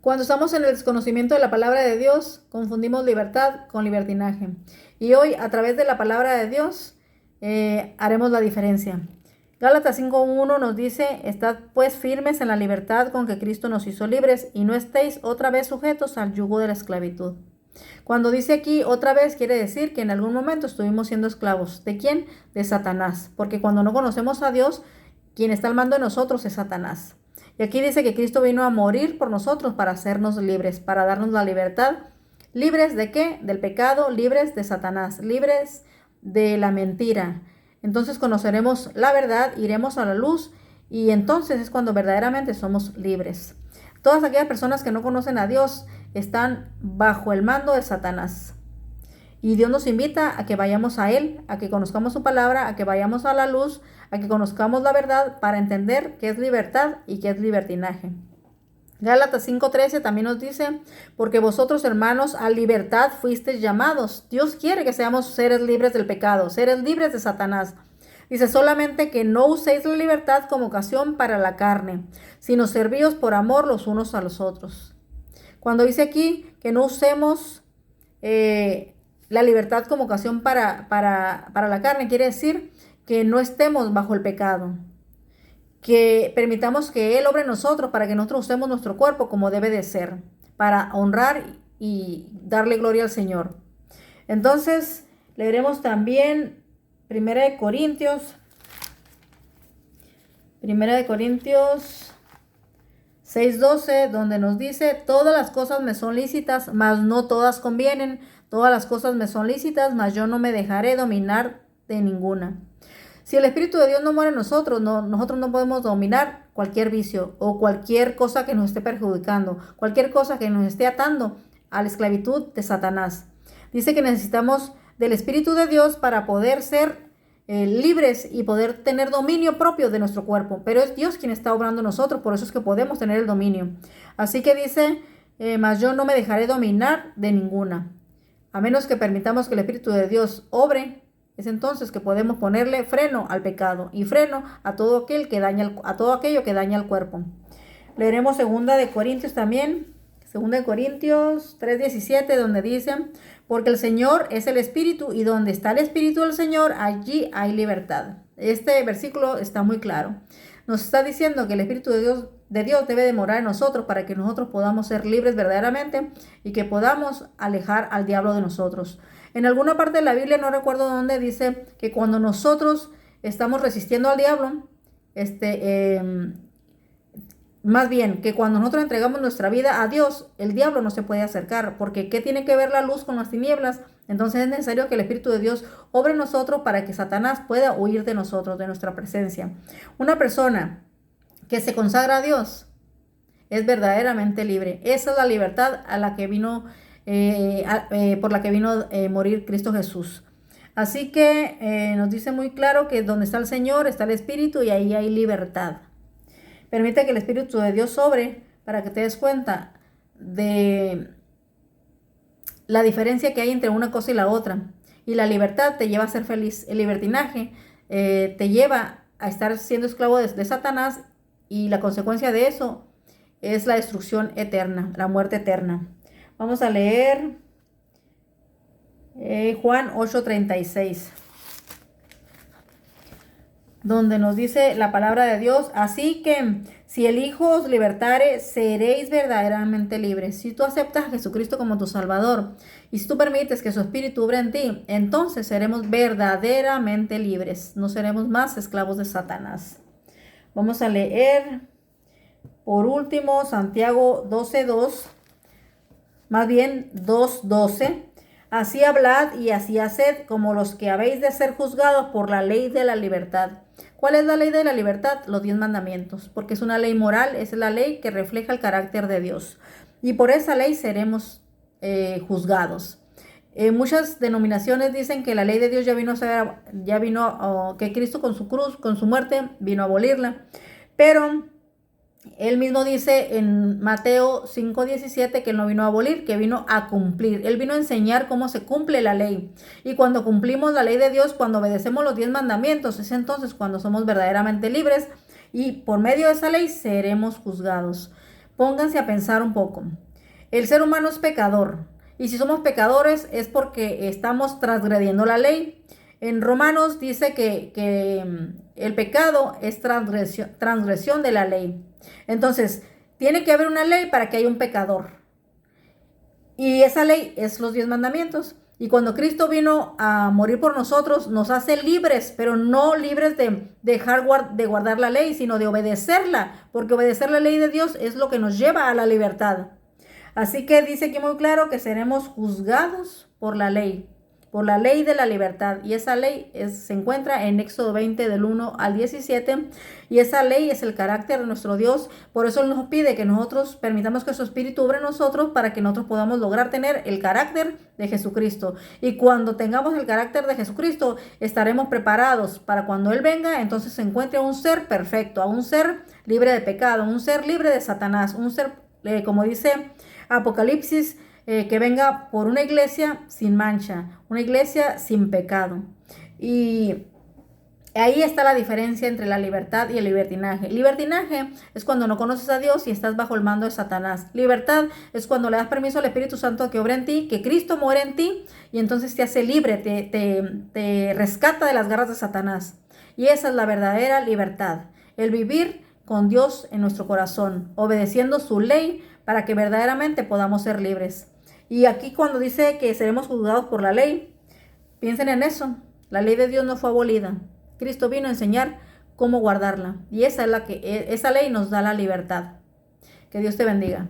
Cuando estamos en el desconocimiento de la palabra de Dios, confundimos libertad con libertinaje. Y hoy, a través de la palabra de Dios, haremos la diferencia. Gálatas 5:1 nos dice: estad pues firmes en la libertad con que Cristo nos hizo libres, y no estéis otra vez sujetos al yugo de la esclavitud. Cuando dice aquí otra vez, quiere decir que en algún momento estuvimos siendo esclavos. ¿De quién? De Satanás. Porque cuando no conocemos a Dios, quien está al mando de nosotros es Satanás. Y aquí dice que Cristo vino a morir por nosotros para hacernos libres, para darnos la libertad. ¿Libres de qué? Del pecado, libres de Satanás, libres de la mentira. Entonces conoceremos la verdad, iremos a la luz, y entonces es cuando verdaderamente somos libres. Todas aquellas personas que no conocen a Dios están bajo el mando de Satanás. Y Dios nos invita a que vayamos a Él, a que conozcamos su palabra, a que vayamos a la luz, a que conozcamos la verdad para entender qué es libertad y qué es libertinaje. Gálatas 5:13 también nos dice: porque vosotros, hermanos, a libertad fuisteis llamados. Dios quiere que seamos seres libres del pecado, seres libres de Satanás. Dice: solamente que no uséis la libertad como ocasión para la carne, sino servíos por amor los unos a los otros. Cuando dice aquí que no usemos la libertad como ocasión para la carne, quiere decir que no estemos bajo el pecado, que permitamos que Él obre en nosotros para que nosotros usemos nuestro cuerpo como debe de ser, para honrar y darle gloria al Señor. Entonces, leeremos también Primera de Corintios 6:12, donde nos dice: todas las cosas me son lícitas, mas no todas convienen. Todas las cosas me son lícitas, mas yo no me dejaré dominar de ninguna. Si el Espíritu de Dios no muere en nosotros, nosotros no podemos dominar cualquier vicio o cualquier cosa que nos esté perjudicando, cualquier cosa que nos esté atando a la esclavitud de Satanás. Dice que necesitamos del Espíritu de Dios para poder ser libres y poder tener dominio propio de nuestro cuerpo. Pero es Dios quien está obrando en nosotros, por eso es que podemos tener el dominio. Así que dice: mas yo no me dejaré dominar de ninguna. A menos que permitamos que el Espíritu de Dios obre, es entonces que podemos ponerle freno al pecado y freno a todo aquello que daña el cuerpo. Leeremos 2 también, 2 3:17, donde dice: porque el Señor es el Espíritu, y donde está el Espíritu del Señor, allí hay libertad. Este versículo está muy claro. Nos está diciendo que el Espíritu de Dios debe de morar en nosotros para que nosotros podamos ser libres verdaderamente y que podamos alejar al diablo de nosotros. En alguna parte de la Biblia, no recuerdo dónde, dice que cuando nosotros estamos resistiendo al diablo, más bien que cuando nosotros entregamos nuestra vida a Dios, el diablo no se puede acercar, porque ¿qué tiene que ver la luz con las tinieblas? Entonces es necesario que el Espíritu de Dios obre en nosotros para que Satanás pueda huir de nosotros, de nuestra presencia. Una persona que se consagra a Dios es verdaderamente libre. Esa es la libertad a la que vino, por la que vino a morir Cristo Jesús. Así que nos dice muy claro que donde está el Señor está el Espíritu, y ahí hay libertad. Permite que el Espíritu de Dios sobre para que te des cuenta de la diferencia que hay entre una cosa y la otra. Y la libertad te lleva a ser feliz. El libertinaje te lleva a estar siendo esclavo de Satanás, y la consecuencia de eso es la destrucción eterna, la muerte eterna. Vamos a leer Juan 8:36. Donde nos dice la palabra de Dios: así que si el Hijo os libertare, seréis verdaderamente libres. Si tú aceptas a Jesucristo como tu Salvador, y si tú permites que su Espíritu obre en ti, entonces seremos verdaderamente libres. No seremos más esclavos de Satanás. Vamos a leer por último Santiago 2:12. Así hablad y así haced, como los que habéis de ser juzgados por la ley de la libertad. ¿Cuál es la ley de la libertad? Los 10 mandamientos, porque es una ley moral, es la ley que refleja el carácter de Dios. Y por esa ley seremos juzgados. Muchas denominaciones dicen que la ley de Dios que Cristo con su cruz, con su muerte, vino a abolirla. Pero Él mismo dice en Mateo 5:17 que Él no vino a abolir, que vino a cumplir. Él vino a enseñar cómo se cumple la ley. Y cuando cumplimos la ley de Dios, cuando obedecemos los 10 mandamientos, es entonces cuando somos verdaderamente libres, y por medio de esa ley seremos juzgados. Pónganse a pensar un poco. El ser humano es pecador. Y si somos pecadores es porque estamos transgrediendo la ley. En Romanos dice que el pecado es transgresión de la ley. Entonces, tiene que haber una ley para que haya un pecador. Y esa ley es los 10 mandamientos. Y cuando Cristo vino a morir por nosotros, nos hace libres, pero no libres de dejar de guardar la ley, sino de obedecerla, porque obedecer la ley de Dios es lo que nos lleva a la libertad. Así que dice aquí muy claro que seremos juzgados por la ley de la libertad. Y esa ley se encuentra en Éxodo 20 del 1 al 17. Y esa ley es el carácter de nuestro Dios. Por eso Él nos pide que nosotros permitamos que su Espíritu obre en nosotros para que nosotros podamos lograr tener el carácter de Jesucristo. Y cuando tengamos el carácter de Jesucristo, estaremos preparados para cuando Él venga, entonces se encuentre a un ser perfecto, a un ser libre de pecado, un ser libre de Satanás, un ser, como dice Apocalipsis, que venga por una iglesia sin mancha, una iglesia sin pecado. Y ahí está la diferencia entre la libertad y el libertinaje. Libertinaje es cuando no conoces a Dios y estás bajo el mando de Satanás. Libertad es cuando le das permiso al Espíritu Santo que obre en ti, que Cristo muere en ti y entonces te hace libre, te rescata de las garras de Satanás. Y esa es la verdadera libertad, el vivir con Dios en nuestro corazón, obedeciendo su ley para que verdaderamente podamos ser libres. Y aquí cuando dice que seremos juzgados por la ley, piensen en eso. La ley de Dios no fue abolida. Cristo vino a enseñar cómo guardarla. Y esa ley nos da la libertad. Que Dios te bendiga.